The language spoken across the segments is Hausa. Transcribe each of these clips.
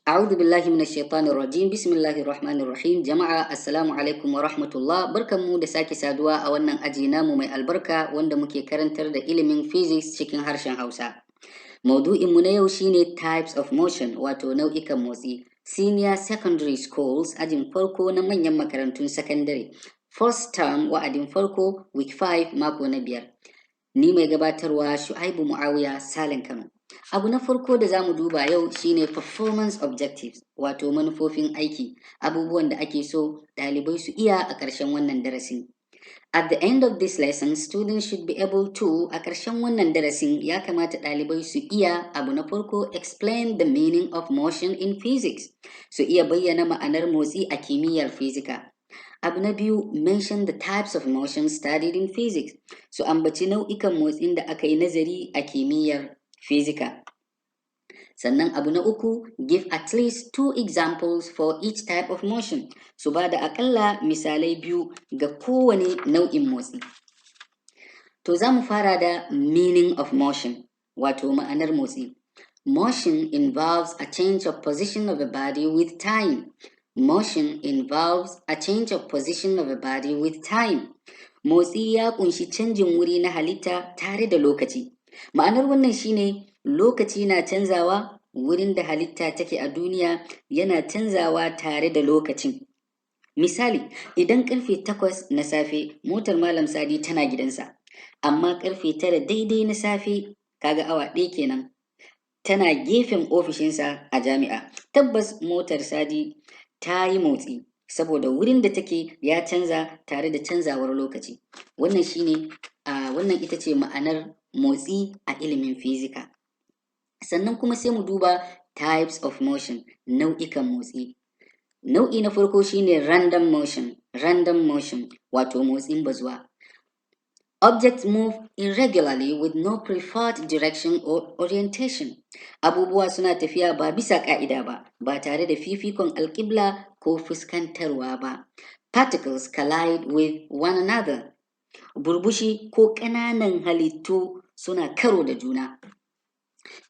A'udhu billahi minash shaitanir rajim. Bismillahir rahmanir rahim. Jama'a assalamu alaikum wa rahmatullah. Barkanmu da sake saduwa a wannan aji namu mai albarka wanda muke karantar da ilimin physics cikin harshen Hausa. Maudu'in mu na yau shine types of motion, wato nau'ikan motsi. Senior secondary schools, ajin farko na manyan makarantun sakandare. First term, wa'adin farko, week 5, mako na 5. Ni mai gabatarwa Shu'aibu Muawiya Salen Kano. Abu na farko da zamu duba yau shine performance objectives, wato manufofin aiki, abubuwan da ake so ɗalibai su iya a ƙarshen wannan darasin. At the end of this lesson, students should be able to, a ƙarshen wannan darasin ya kamata ɗalibai su iya abu na farko explain the meaning of motion in physics, su iya bayyana ma'anar motsi a kimiyyar fizika. Abu na biyu, mention the types of motion studied in physics, su ambaci nau'ikan motsin da aka yi nazari a kimiyyar fizika. Sannan abu na uku, give at least 2 examples for each type of motion, su ba da akalla misalai biyu ga kowane nau'in motsi. To za mu fara da meaning of motion, wato ma'anar motsi. Motion involves a change of position of a body with time. Motion involves a change of position of a body with time. Motsi ya kunshi canjin wuri na halitta tare da lokaci. Ma'anar wannan shine lokaci na canzawa, wurin da halitta take a duniya yana canzawa tare da lokacin. Misali, idan karfe 8 na safe motar Malam Sadi tana gidansa, amma karfe 9 daidai na safe, kaga awa ɗaya kenan, tana gefen ofishinsa a jami'a. Tabbas motar Sadi ta yi motsi saboda wurin da take ya canza tare da canzawar lokaci. Wannan ita ce ma'anar motsi a ilimin fizika. Sannan kuma sai mu duba types of motion, nau'ikan motsi. Nau'i na farko shine random motion, wato motsin bazuwa. Objects move irregularly with no preferred direction or orientation. Abubuwa suna tafiya ba bisa ka'ida ba tare da fifikon alƙibla ko fuskantarwa ba. Particles collide with one another. Burbushi ko ƙananan halittu suna karo da juna.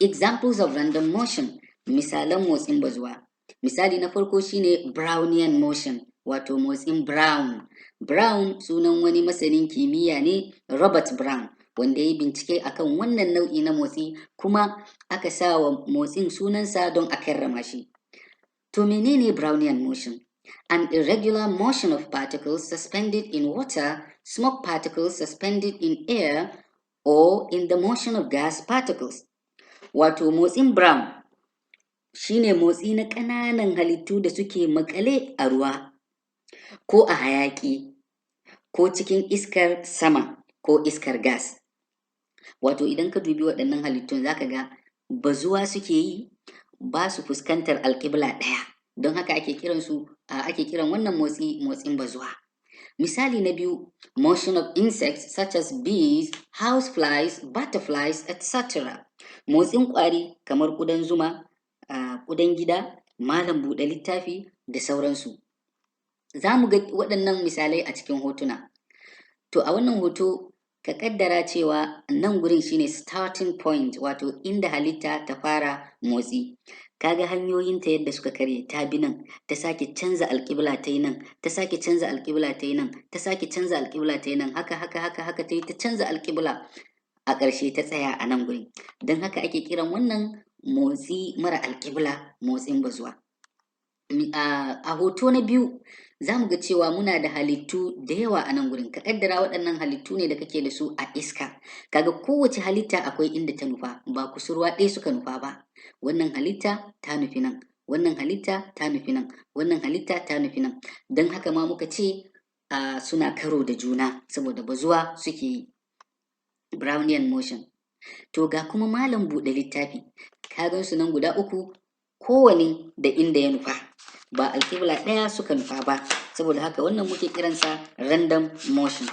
Examples of random motion, misalan motsin bazuwa. Misali na farko shine Brownian motion, wato motsin Brown. Brown sunan wani masanin kimiyya ne, Robert Brown, wanda ya yi bincike akan wannan nau'i na motsi kuma aka sa wa motsin sunansa don a karrama shi. To menene Brownian motion? An irregular motion of particles suspended in water, smoke particles suspended in air, or in the motion of gas particles. Wato motsin Brown shine motsi na ƙananan halittu da suke makale a ruwa, ko a hayaƙi, ko cikin iskar sama, ko iskar gas. Wato idan ka dubi waɗannan halittun za ka ga bazuwa suke yi, ba su fuskantar alƙibla ɗaya, don haka ake kiran wannan motsin bazuwa. Misali na biyu, motion of insects such as bees, houseflies, butterflies, etc. Motsin ƙwari kamar ƙudan zuma, ƙudan gida, malam buɗe littafi da sauransu. Za mu ga waɗannan misalai a cikin hotuna. To a wannan hoto ka kaddara cewa nan gurin shine starting point, wato inda halitta ta fara motsi. Kaga hanyoyinta yadda suka karye, ta bi nan, ta sake canza alƙibla ta yi nan, ta sake canza alƙibla ta yi nan, ta sake canza alƙibla ta yi nan, haka ta yi ta canza alƙibla, a ƙarshe ta tsaya a nan gurin. Don haka ake kiran wannan motsi mara alƙibla motsin bazuwa. A hoto na biyu za mu ga cewa muna da halittu da yawa a nan gurin. Ka kaddara waɗannan halittu ne da kake da su a iska. Kaga kowace halitta akwai inda ta nufa, ba kusurwa ɗaya suka nufa ba. Wannan halitta ta nufi nan, wannan halitta ta nufi nan, wannan halitta ta nufi nan. Don haka ma muka ce suna karo da juna saboda bazuwa suke yi. Brownian motion. To ga kuma malam buɗe littafi, ka gan su nan guda uku, kowane da inda ya nufa, ba alƙibla ɗaya suka nufa ba, saboda haka wannan muke kiransa random motion.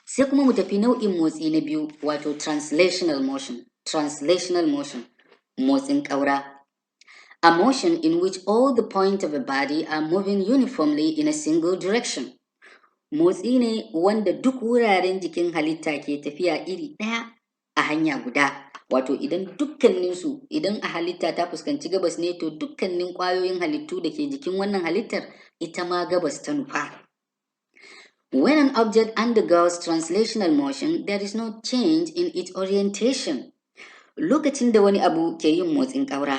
Sai kuma mu tafi nau'in motsi na biyu, wato translational motion. Motsin ƙaura. A motion in which all the points of a body are moving uniformly in a single direction. Motsi ne wanda duk wuraren jikin halitta ke tafiya iri ɗaya a hanya guda, wato idan dukkaninsu idan a halitta ta fuskanci gabas ne to dukkanin ƙwayoyin halittu da ke jikin wannan halittar ita ma gabas ta nufa. When an object undergoes translational motion, there is no change in its orientation. Lokacin da wani abu ke yin motsin ƙaura,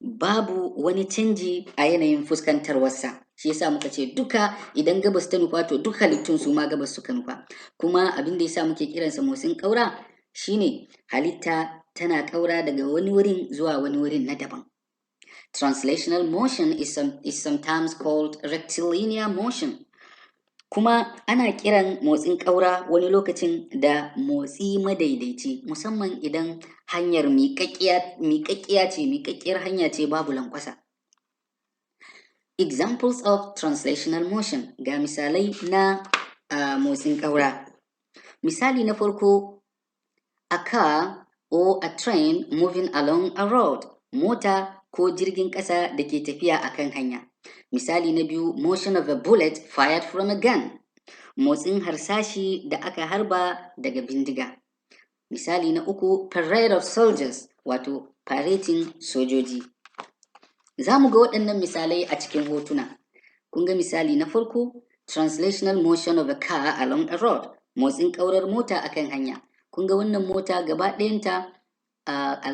babu wani canji a yanayin fuskantarwarsa. Shi yasa muka ce duka idan gabas ta nufa to duk halittun su ma gabas suka nufa. Kuma abin da yasa muke kiransa motsin ƙaura shine halitta tana ƙaura daga wani wurin zuwa wani wurin na daban. Translational motion is sometimes called rectilinear motion. Kuma ana kiran motsin ƙaura wani lokacin da motsi madaidaici, musamman idan hanyar miƙaƙƙiyar hanya ce babu lankwasa. Examples of translational motion, ga misalai na motsin ƙaura. Misali na farko, a car or a train moving along a road, mota ko jirgin ƙasa da ke tafiya akan hanya. Misali na biyu, motion of a bullet fired from a gun, motsin harsashi da aka harba daga bindiga. Misali na uku, parade of soldiers, wato faretin sojoji. Za mu ga waɗannan misalai a cikin hotuna. Kun ga misali na farko, translational motion of a car along a road, motsin ƙaurar mota akan hanya. Kun ga wannan mota gaba ɗayanta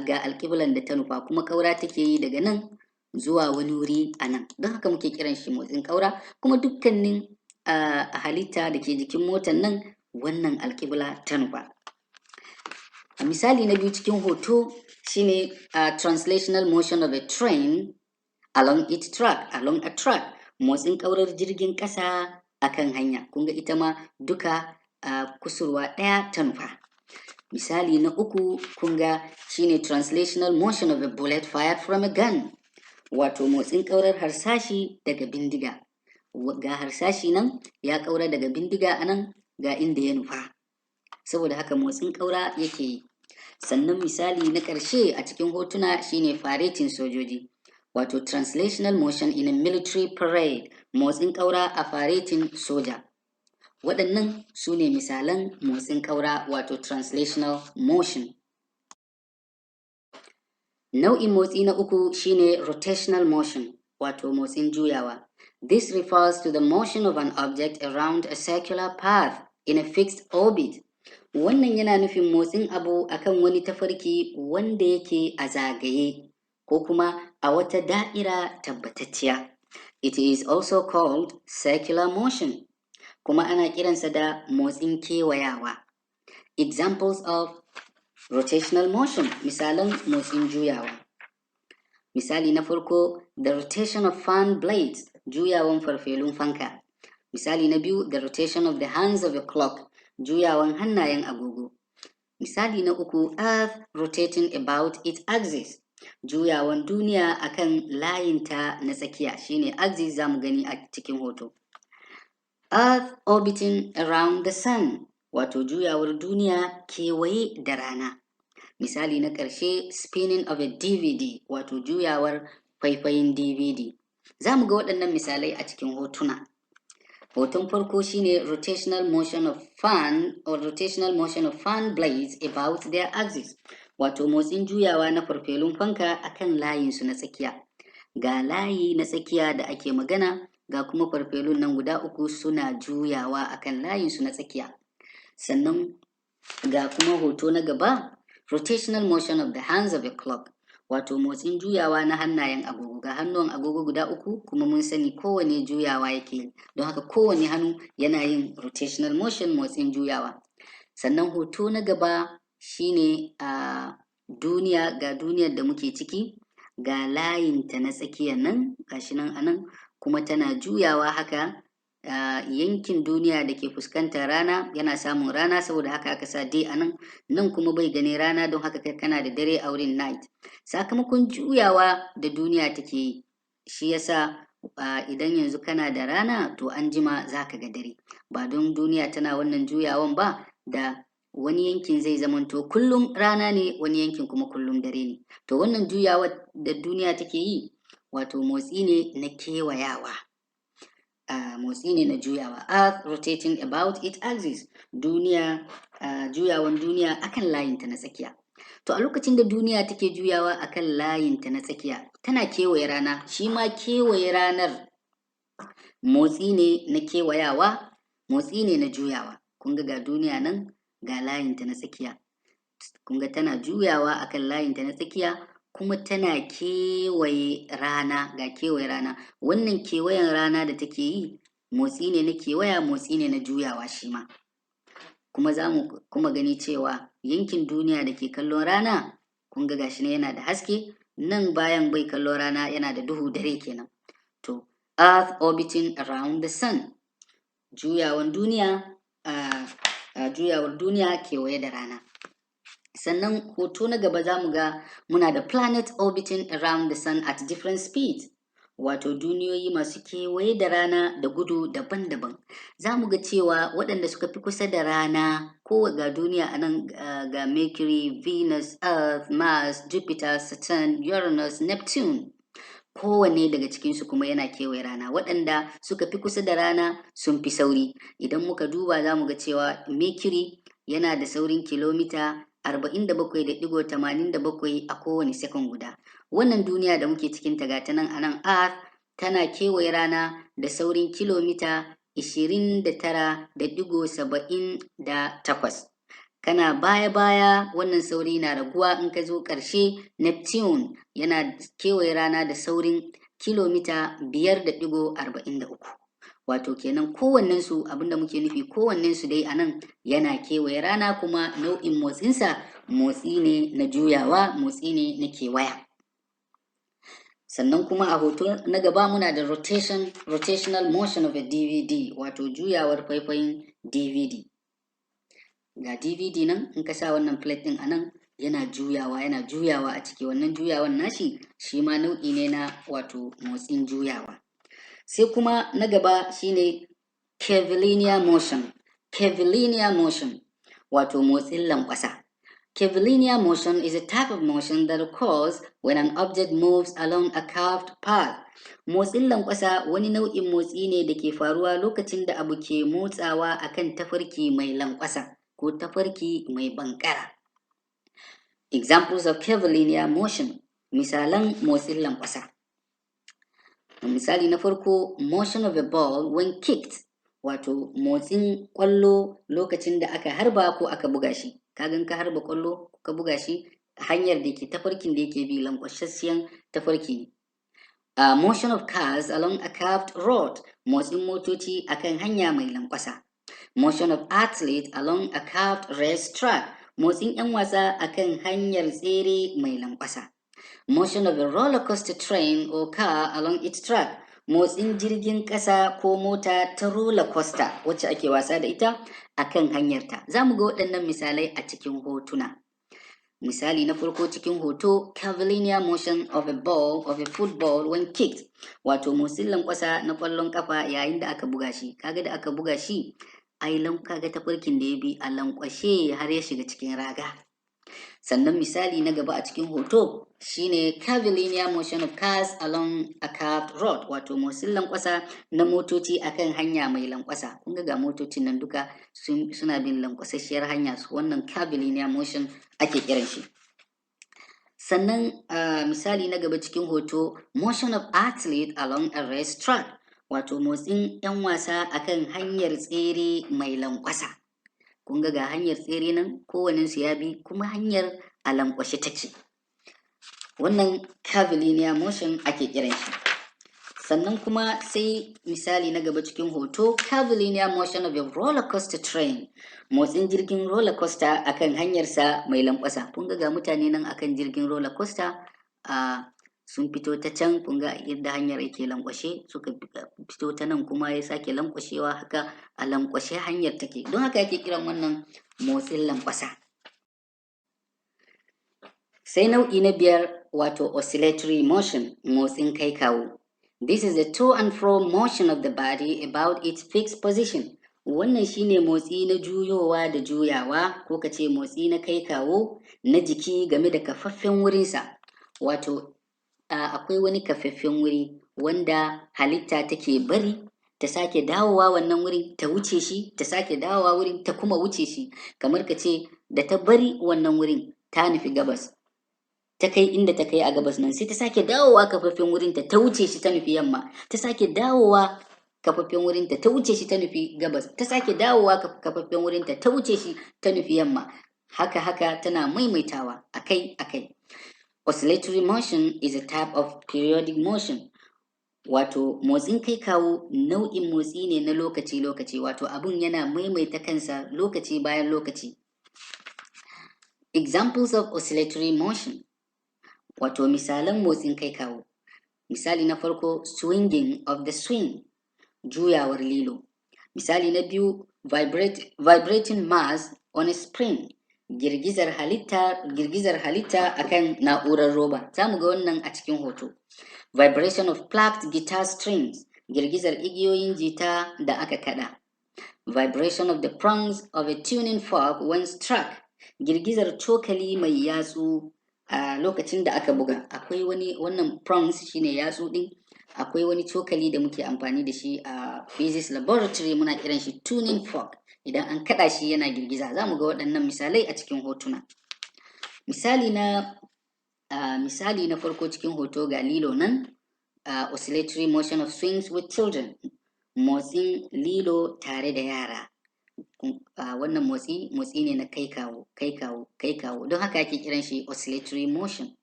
ga alƙiblan da ta nufa kuma ƙaura take yi daga nan zuwa wani wuri a nan. Don haka muke kiran shi motsin ƙaura, kuma dukkanin halitta da ke jikin motan nan wannan alƙibla ta nufa. A misali na biyu cikin hoto shine translational motion of a train along a track, motsin ƙaurar jirgin ƙasa akan hanya. Kun ga ita ma duka kusurwa ɗaya ta nufa. Misali na uku kun ga shine translational motion of a bullet fired from a gun, wato motsin ƙaurar harsashi daga bindiga. Ga harsashi nan ya ƙaura daga bindiga a nan ga inda ya nufa, saboda haka motsin ƙaura yake yi. Sannan misali na ƙarshe a cikin hotuna shine faretin sojoji, wato translational motion in a military parade, motsin ƙaura a faretin soja. Waɗannan su ne misalan motsin ƙaura, wato translational motion. Nau'in motsi na uku shine rotational motion, wato motsin juyawa. This refers to the motion of an object around a circular path in a fixed orbit. Wannan yana nufin motsin abu akan wani tafarki wanda yake a zagaye ko kuma a wata da'ira tabbatacciya. It is also called circular motion, kuma ana kiransa da motsin kewayawa. Examples of rotational motion, misalan motsin juyawa. Misali na farko, the rotation of fan blades, juyawan farfelun fanka. Misali na biyu, the rotation of the hands of a clock, juyawan hannayen agogo. Misali na uku, Earth rotating about its axis, juyawan duniya akan layinta na tsakiya, shine axis zamu gani a cikin hoto. Earth orbiting around the sun, wato juyawar duniya kewaye da rana. Misali na ƙarshe, spinning of a DVD, wato juyawar faifayin DVD. Za mu ga waɗannan misalai a cikin hotuna. Hoton farko shine rotational motion of fan blades about their axis, wato motsin juyawa na farfelun fanka akan layinsu na tsakiya. Ga layi na tsakiya da ake magana, ga kuma farfelun nan guda uku suna juyawa akan layinsu na tsakiya. Sannan ga kuma hoto na gaba, rotational motion of the hands of a clock, wato motsin juyawa na hannayen agogo. Ga hannuwan agogo guda uku kuma mun sani kowane juyawa yake, don haka kowane hannu yana yin rotational motion, motsin juyawa. Sannan hoto na gaba shine duniya, ga duniyar da muke ciki, ga layinta na tsakiyar nan, gashi nan anan, kuma tana juyawa haka. Yankin duniya da ke fuskantar rana yana samun rana, saboda haka aka sa day a nan kuma bai gane rana, don haka kana da dare a wurin night. Sakamakon juyawa da duniya take yi, shi yasa idan yanzu kana da rana to an jima za ka ga dare. Ba don duniya tana wannan juyawan ba, da wani yankin zai zamanto kullum rana ne, wani yankin kuma kullum dare ne. To wannan juyawa da duniya take yi, wato motsi ne na kewayawa. Motsi ne na juyawa. Earth rotating about its axis, duniya juyawan duniya akan layinta na tsakiya. To a lokacin da duniya take juyawa akan layinta na tsakiya, tana kewaye rana, shi ma kewaye ranar motsi ne na kewayawa, motsi ne na juyawa. Kun ga duniya nan ga layinta na tsakiya. Kun ga tana juyawa akan layinta na tsakiya kuma tana kewaye rana, ga kewaye rana. Wannan kewayen rana da take yi motsi ne na kewaya, motsi ne na juyawa shi ma. Kuma za mu kuma gani cewa yankin duniya da ke kallon rana, kun ga gashi ne yana da haske, nan bayan bai kallon rana yana da duhu dare kenan. To, Earth orbiting around the sun, juyawar duniya kewaye da rana. Sannan hoto na gaba za mu ga muna da planet orbiting around the sun at different speeds. Wato duniyoyi masu kewaye da rana da gudu daban-daban. Za mu ga cewa waɗanda suka fi kusa da rana, ko ga duniya a nan ga Mercury, Venus, Earth, Mars, Jupiter, Saturn, Uranus, Neptune. Kowanne daga cikinsu kuma yana kewaye rana. Waɗanda suka fi kusa da rana sun fi sauri. Idan muka duba za mu ga cewa Mercury yana da saurin kilomita 47.87 a kowane sekon guda. Wannan duniya da muke cikin ta gata nan a nan Earth tana kewaye rana da saurin kilomita 29.78. Kana baya-baya wannan sauri na raguwa in ka zo ƙarshe. Neptune yana kewaye rana da saurin kilomita 5.43. Wato kenan kowannensu, abinda muke nufi kowannensu dai a nan yana kewaye rana, kuma nau'in motsinsa motsi ne na juyawa, motsi ne na kewaya. Sannan kuma a hoto na gaba muna da rotational motion of a DVD, wato juyawar faifayin DVD. Ga DVD nan in ka sa wannan plate din a nan yana juyawa a ciki, wannan juyawan nashi shi ma nau'i ne na wato motsin juyawa. Sai kuma na gaba shine curvilinear motion. Curvilinear motion wato motsin lankwasa. Curvilinear motion is a type of motion that occurs when an object moves along a curved path. Motsin lankwasa wani nau'in motsi ne da ke faruwa lokacin da abu ke motsawa akan tafarki mai lankwasa ko tafarki mai bankara. Examples of curvilinear motion, misalan motsin lankwasa. Misali na farko, motion of a ball when kicked, wato motsin kwallo lokacin da aka harba ko aka buga shi. Kagan ka harba kwallo ka buga shi, hanyar da ke tafarkin da yake bi lankwasasshiyar tafarki. Motion of cars along a curved road, motsin motoci akan hanya mai lankwasa. Motion of athletes along a curved race track, motsin 'yan wasa akan hanyar tsere mai lankwasa. Motion of a roller coaster train or car along its track, motsin jirgin ƙasa ko mota ta roller coaster wacce ake wasa da ita akan hanyarta. Za mu ga waɗannan misalai a cikin hotuna. Misali na farko cikin hoto, curvilinear motion of a ball of a football when kicked, wato motsin lankwasa na ƙwallon ƙafa yayin da aka buga shi. Kaga da aka buga shi, ai kaga tafarkin da ya bi a lankwashe har ya shiga cikin raga. Sannan misali na gaba a cikin hoto shine curvilinear motion of cars along a curved road, wato motsin lankwasa na motoci akan hanya mai lankwasa. Kun ga motocin nan duka suna bin lankwasasshiyar hanya, su wannan curvilinear motion ake kiran shi. Sannan misali na gaba cikin hoto, motion of athlete along a race track, wato motsin 'yan wasa akan hanyar tsere mai lankwasa. Kun ga hanyar tsere nan kowanensu ya bi, kuma hanyar a lankwashe take. Wannan curvilinear motion ake kiran shi. Sannan kuma sai misali na gaba cikin hoto, curvilinear motion of a roller coaster train, motsin jirgin roller coaster akan hanyarsa mai lankwasa. Kun ga mutane nan akan jirgin roller coaster, sun fito ta can, kun ga yadda hanyar yake lankwashe, suka fito ta nan kuma ya sake lankwashewa, haka a lankwashe hanyar take. Don haka yake kiran wannan motsin lankwasa. Sai nau'i na biyar, wato oscillatory motion, motsin kai kawo. This is the to and fro motion of the body about its fixed position. Wannan shine motsi na juyowa da juyawa, ko kace motsi na kai kawo na jiki game da kafaffen wurinsa. Wato akwai wani kafaffen wuri wanda halitta take bari ta sake dawowa wannan wurin, ta wuce shi, ta sake dawowa wurin, ta kuma wuce shi. Kamar kace da ta bari wannan wurin ta nufi gabas, ta kai inda ta kai a gabas nan, sai ta sake dawowa kafafen wurinta ta wuce shi ta nufi yamma, ta sake dawowa kafafen wurinta ta wuce shi ta nufi gabas, ta sake dawowa kafafen wurinta ta wuce shi ta nufi yamma. Haka tana maimaitawa akai. Oscillatory motion is a type of periodic motion. Wato motsin kai kawo nau'in motsi ne na lokaci-lokaci, wato abun yana maimaita kansa lokaci bayan lokaci. Examples of oscillatory motion, wato misalan motsin kai kawo. Misali na farko, swinging of the swing, juyawar lilo. Misali na biyu, vibrating mass on a spring, girgizar halitta akan na'urar roba. Za mu ga wannan a cikin hoto. Vibration of plucked guitar strings, girgizar igiyoyin jita da aka kada. Vibration of the prongs of a tuning fork when struck, girgizar cokali mai yatsu a lokacin da aka buga. Akwai wannan prongs shine yatsu din. Akwai wani cokali da muke amfani da shi a physics laboratory, muna kiran shi tuning fork. Idan an kada shi yana girgiza. Za mu ga waɗannan misalai a cikin hotuna. Misali na farko cikin hoto ga lilo nan, oscillatory motion of swings with children, motsin lilo tare da yara. Wannan motsi ne na kai kawo, don haka ake kiran shi oscillatory motion.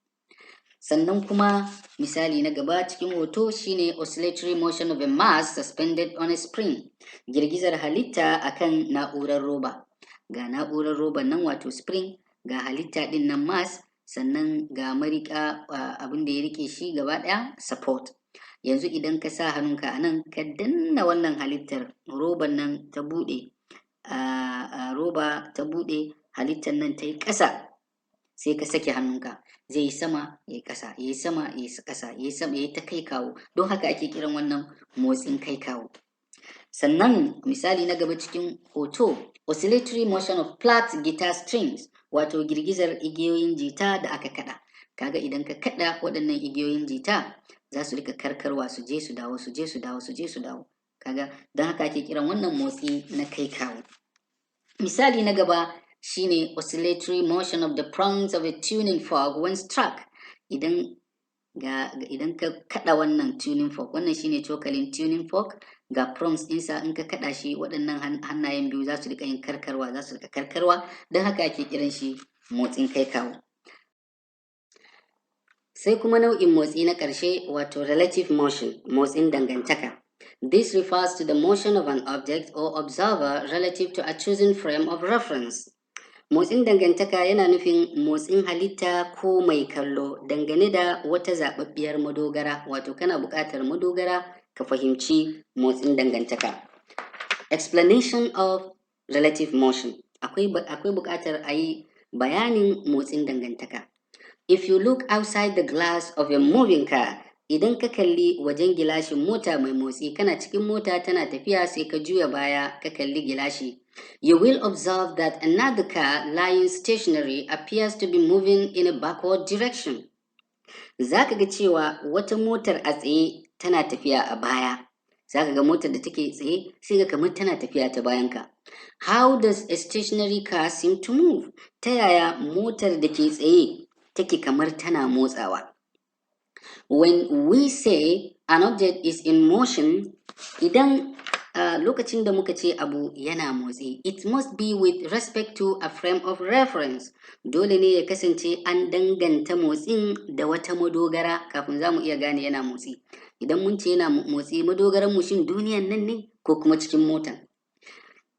Sannan kuma misali na gaba cikin hoto shine oscillatory motion of a mass suspended on a spring, girgizar halitta akan na'urar roba. Ga na'urar roba nan wato spring, ga halitta din nan mass, sannan ga marika abin da ya rike shi gaba daya support. Yanzu idan ka sa hannunka a nan ka danna wannan halittar, roban nan ta bude, roba ta bude, halittar nan ta yi ƙasa, sai ka sake hannunka, zai yi sama ya yi ƙasa, ya yi sama ya yi ƙasa, ya yi sama ya yi ta kai kawo. Don haka ake kiran wannan motsin kai kawo. Sannan misali na gaba cikin hoto, oscillatory motion of plucked guitar strings, wato girgizar igiyoyin jita da aka kada. Kaga idan ka kada waɗannan igiyoyin jita, za su rika karkarwa, su je su dawo, su je su dawo, su je su dawo. Kaga don haka ake kiran wannan motsi na kai kawo. Misali na gaba shine oscillatory motion of the prongs of a tuning fork when struck. Idan ka kada wannan tuning fork, wannan shine cokalin tuning fork, ga prongs ɗinsa, in ka kada shi waɗannan hannayen biyu za su rika yin karkarwa, don haka ake kiran shi motsin kai kawo. Sai kuma nau'in motsi na ƙarshe, wato relative motion, motsin dangantaka. This refers to the motion of an object or observer relative to a chosen frame of reference. Motsin dangantaka yana nufin motsin halitta ko mai kallo dangane da wata zaɓaɓɓiyar madogara, wato kana buƙatar madogara ka fahimci motsin dangantaka. Explanation of relative motion. Akwai buƙatar a yi bayanin motsin dangantaka. If you look outside the glass of a moving car, idan ka kalli wajen gilashin mota mai motsi, kana cikin mota tana tafiya sai ka juya baya ka kalli gilashi, you will observe that another car lying stationary appears to be moving in a backward direction. Za ka ga cewa wata motar a tsaye tana tafiya a baya. Za ka ga motar da take tsaye sai ga kamar tana tafiya ta bayanka. How does a stationary car seem to move? Ta yaya motar da ke tsaye take kamar tana motsawa? When we say an object is in motion, idan lokacin da muka ce abu yana motsi, it must be with respect to a frame of reference. Dole ne ya kasance an danganta motsin da wata madogara kafin za mu iya gane yana motsi. Idan mun ce yana motsi, madogaran mu shin duniyan nan ne ko kuma cikin mota?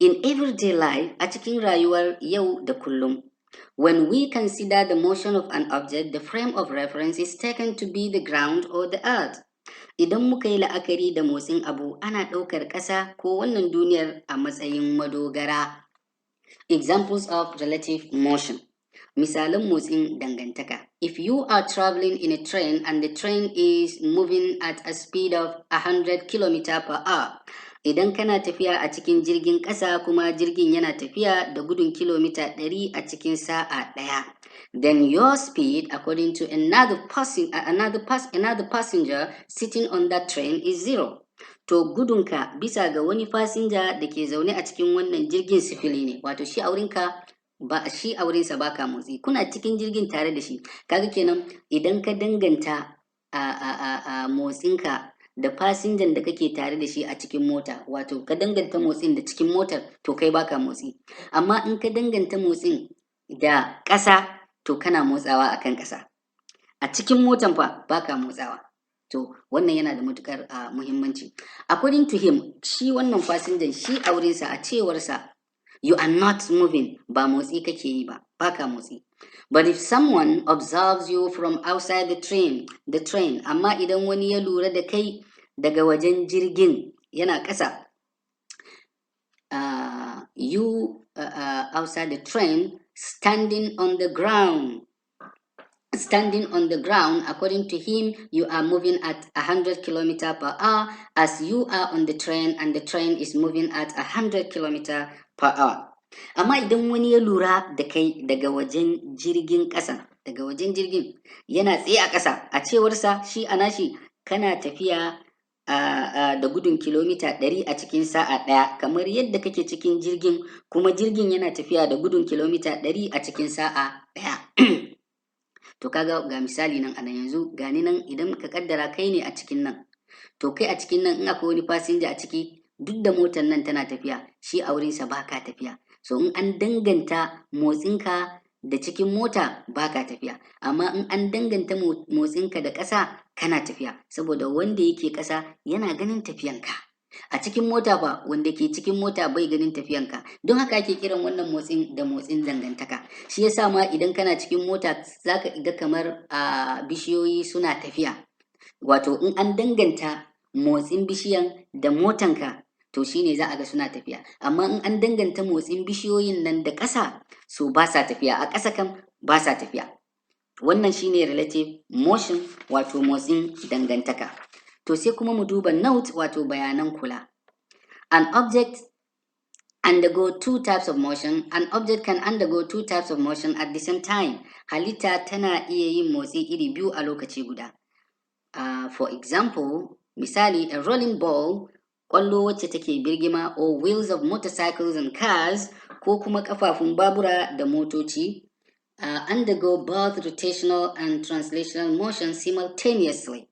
In everyday life, a cikin rayuwar yau da kullum, when we consider the motion of an object, the frame of reference is taken to be the ground or the earth. Idan muka yi la'akari da motsin abu, ana ɗaukar ƙasa ko wannan duniyar a matsayin madogara. Examples of relative motion. Misalan motsin dangantaka. If you are traveling in a train and the train is moving at a speed of 100 km per hour, idan kana tafiya a cikin jirgin ƙasa kuma jirgin yana tafiya da gudun kilomita 100 a cikin sa'a ɗaya, then your speed according to another passenger sitting on that train is 0. To gudunka bisa ga wani fasinja da ke zaune a cikin wannan jirgin sifili ne, wato shi a wurinka ba shi a wurinsa baka motsi, kuna cikin jirgin tare da shi. Kaga kenan idan ka danganta a motsinka da fasinjan da kake tare da shi a cikin mota, wato ka danganta motsin da cikin motar, to kai baka motsi. Amma in ka danganta motsin da ƙasa, to kana motsawa akan ƙasa. A cikin motan fa baka motsawa. To wannan yana da matukar muhimmanci. According to him, shi wannan fasinjan shi a wurinsa, a cewarsa, you are not moving, ba motsi kake yi ba, baka motsi. But if someone observes you from outside the train, amma idan wani ya lura da kai daga wajen jirgin yana ƙasa, you outside the train, standing on the ground, according to him, you are moving at 100 km per hour as you are on the train and the train is moving at 100 km per hour. Amma idan wani ya lura da kai daga wajen jirgin ƙasa, daga wajen jirgin yana tsaye a ƙasa, a cewarsa shi a nashi kana tafiya da gudun kilomita 100 a cikin sa'a ɗaya, kamar yadda kake cikin jirgin, kuma jirgin yana tafiya da gudun kilomita 100 a cikin sa'a ɗaya. To kaga ga misali nan anan, yanzu gani nan idan ka kaddara kai ne a cikin nan, to kai a cikin nan in akwai wani fasinja a ciki, duk da motar nan tana tafiya, shi a wurinsa baka tafiya. So in an danganta motsinka da cikin mota baka tafiya, amma in an danganta motsinka da ƙasa kana tafiya, saboda wanda yake ƙasa yana ganin tafiyanka. A cikin mota fa wanda ke cikin mota bai ganin tafiyanka, don haka ake kiran wannan motsin da motsin dangantaka. Shi yasa ma idan kana cikin mota zaka ga kamar bishiyoyi suna tafiya, wato in an danganta motsin bishiyan da motanka, to shine za a ga suna tafiya. Amma in an danganta motsin bishiyoyin nan da ƙasa, so ba sa tafiya, a ƙasa kan ba sa tafiya. Wannan shine relative motion, wato motsin dangantaka. To sai kuma mu duba note, wato bayanan kula. An object can undergo two types of motion at the same time. Halitta tana iya yin motsi iri biyu a lokaci guda. For example, misali, a rolling ball, ƙwallo wacce take birgima, or wheels of motorcycles and cars, ko kuma kafafun babura da motoci, undergo both rotational and translational motion simultaneously.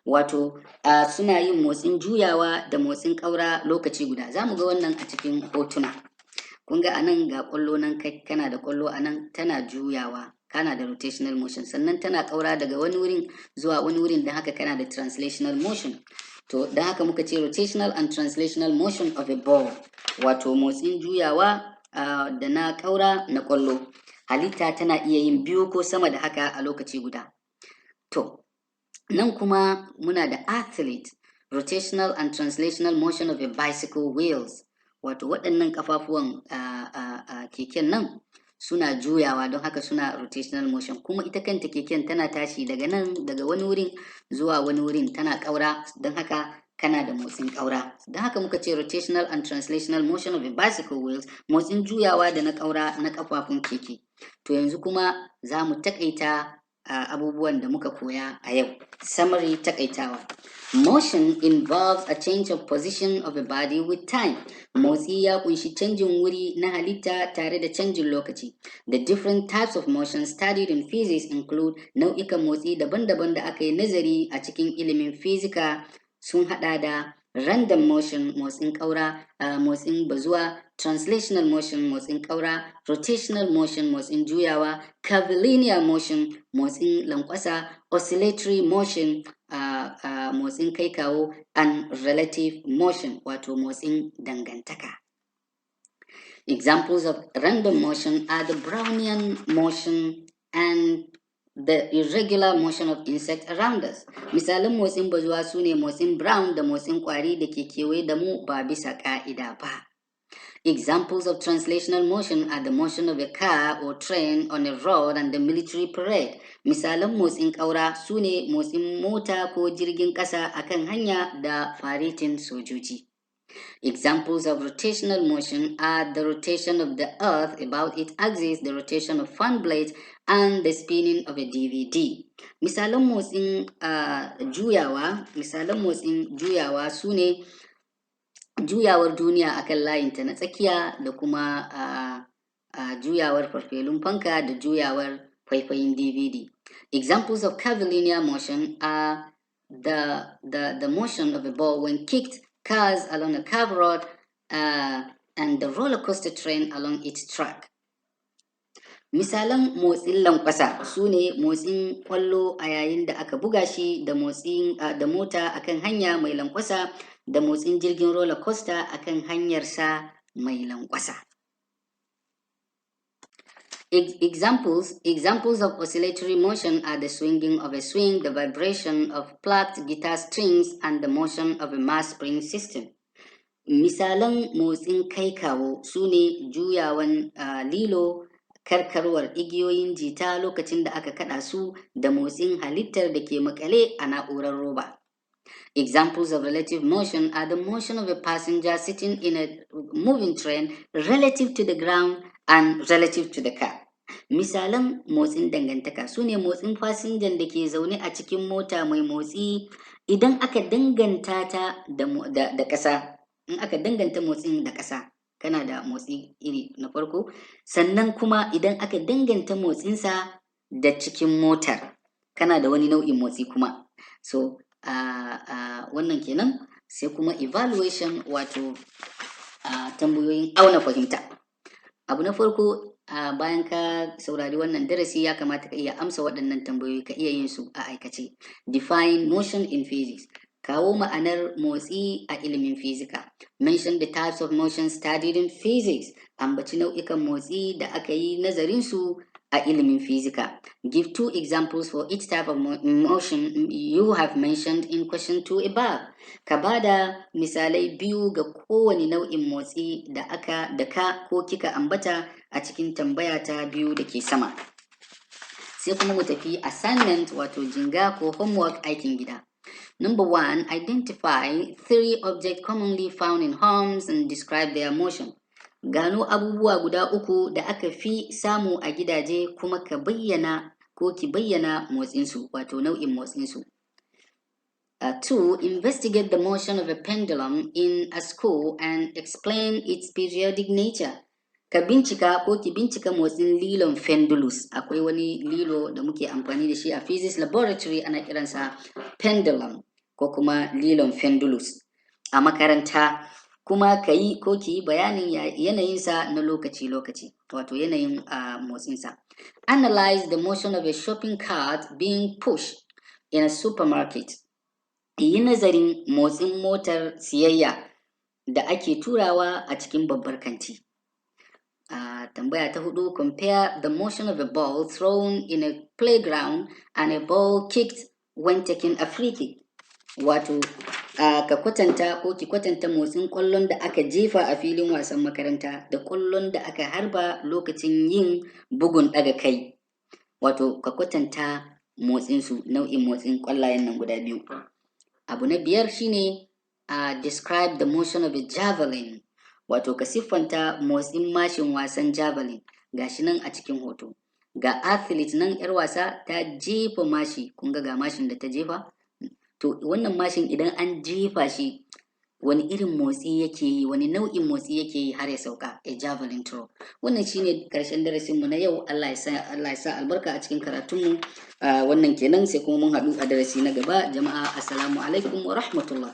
Wato suna yin motsin juyawa da motsin ƙaura lokaci guda. Za mu ga wannan a cikin hotuna. Kun ga anan ga ƙwallo nan, kai kana da ƙwallo anan tana juyawa, kana da rotational motion, sannan tana ƙaura daga wani wurin zuwa wani wurin, da haka kana da translational motion. To da haka muka ce rotational and translational motion of a ball, wato motsin juyawa da na ƙaura na ƙwallo. Halitta tana iya yin biyu ko sama da haka a lokaci guda. To nan kuma muna da athlete, rotational and translational motion of a bicycle wheels, wato waɗannan kafafuwan keken nan suna juyawa, don haka suna rotational motion, kuma ita kanta keken tana tashi daga nan, daga wani wurin zuwa wani wurin, tana ƙaura, don haka kana da motsin ƙaura. Don haka muka ce rotational and translational motion of a bicycle wheels, motsin juyawa da na ƙaura na kafafun keke. To yanzu kuma za mu taƙaita abubuwan da muka koya a yau. Summary, takaitawa. Motion involves a change of position of a body with time. Motsi ya kunshi canjin wuri na halitta tare da canjin lokaci. The different types of motion studied in physics include nau'ikan motsi daban-daban da aka yi nazari a cikin ilimin fizika, sun hada da random motion, motsin ƙaura, motsin bazuwa, translational motion, motsin ƙaura, rotational motion, motsin juyawa, curvilinear motion, motsin lankwasa, oscillatory motion, motsin kai kawo, and relative motion, wato motsin dangantaka. Examples of random motion are the Brownian motion and the irregular motion of insects around us. Misalan motsin bazuwa su ne motsin brown da motsin kwari da ke kewaye da mu ba bisa ka'ida ba. Examples of translational motion are the motion of a car or train on a road and the military parade. Misalan motsin ƙaura su ne motsin mota ko jirgin ƙasa akan hanya da faretin sojoji. Examples of rotational motion are the rotation of the earth about its axis, the rotation of fan blades, and the spinning of a DVD. Misalan motsin juyawa su ne juyawar duniya akan layinta na tsakiya da kuma juyawar farfelun fanka da juyawar faifayin DVD. Examples of curvilinear motion are the motion of a ball when kicked, cars along a curved road, and the roller coaster train along its track. Misalan motsin lankwasa su ne motsin kwallo a yayin da aka buga shi da motsin da mota akan hanya mai lankwasa da motsin jirgin roller coaster akan hanyarsa mai lankwasa. Examples of oscillatory motion are the swinging of a swing, the vibration of plucked guitar strings, and the motion of a mass spring system. Misalan motsin kai kawo su ne juyawan lilo, karkarwar igiyoyin jita lokacin da aka kada su da motsin halittar da ke makale a na'urar roba. Examples of relative motion are the motion of a passenger sitting in a moving train relative to the ground and relative to the car. Misalan motsin dangantaka su ne motsin fasinjan da ke zaune a cikin mota mai motsi idan aka danganta ta da ƙasa. In aka danganta motsin da ƙasa, kana da motsi iri na farko, sannan kuma idan aka danganta motsinsa da cikin motar, kana da wani nau'in motsi kuma. So, wannan kenan sai kuma evaluation wato tambayoyin auna fahimta. Abu na farko, bayan ka saurari wannan darasi ya kamata ka iya amsa waɗannan tambayoyi, ka iya yin su a aikace. Define motion in physics. Kawo ma'anar motsi a ilimin fizika. Mention the types of motion studied in physics. Ambaci nau'ikan motsi da aka yi nazarinsu a ilimin fizika. Give 2 examples for each type of motion you have mentioned in question 2 above. Ka bada misalai biyu ga kowane nau'in motsi da ka ko kika ambata a cikin tambaya ta biyu da ke sama. Sai kuma mu tafi assignment wato jinga ko homework aikin gida. Number 1, identify 3 objects commonly found in homes and describe their motion. Gano abubuwa guda 3 da aka fi samu a gidaje kuma ka bayyana ko ki bayyana motsinsu wato nau'in motsinsu. 2, investigate the motion of a pendulum in a school and explain its periodic nature. Ka bincika ko ki bincika motsin lilon pendulus. Akwai wani lilo da muke amfani da shi a physics laboratory ana kiransa pendulum ko kuma lilon pendulus a makaranta, kuma ka yi ko ki yi bayanin yanayinsa na lokaci-lokaci wato yanayin motsinsa. Analyze the motion of a shopping cart being pushed in a supermarket. Yi nazarin motsin motar siyayya da ake turawa a cikin babbar kanti. Tambaya ta 4, compare the motion of a ball thrown in a playground and a ball kicked when taking a free kick. Wato ka kwatanta ko ki kwatanta motsin ƙwallon da aka jefa a filin wasan makaranta da ƙwallon da aka harba lokacin yin bugun ɗaga kai. Wato ka kwatanta motsinsu, nau'in motsin ƙwallayen nan guda biyu. Abu na 5 shine describe the motion of a javelin. Wato ka siffanta motsin mashin wasan javelin. Gashi nan a cikin hoto. Ga athlete nan 'yar wasa ta jefa mashi, kun ga mashin da ta jefa? To wannan mashin idan an jefa shi wani irin motsi yake yi, wani nau'in motsi yake yi har ya sauka, a javelin throw. Wannan shine karshen darasinmu na yau. Allah ya sa albarka a cikin karatunmu. Wannan kenan sai kuma mun haɗu a darasi na gaba. Jama'a assalamu alaikum wa rahmatullah.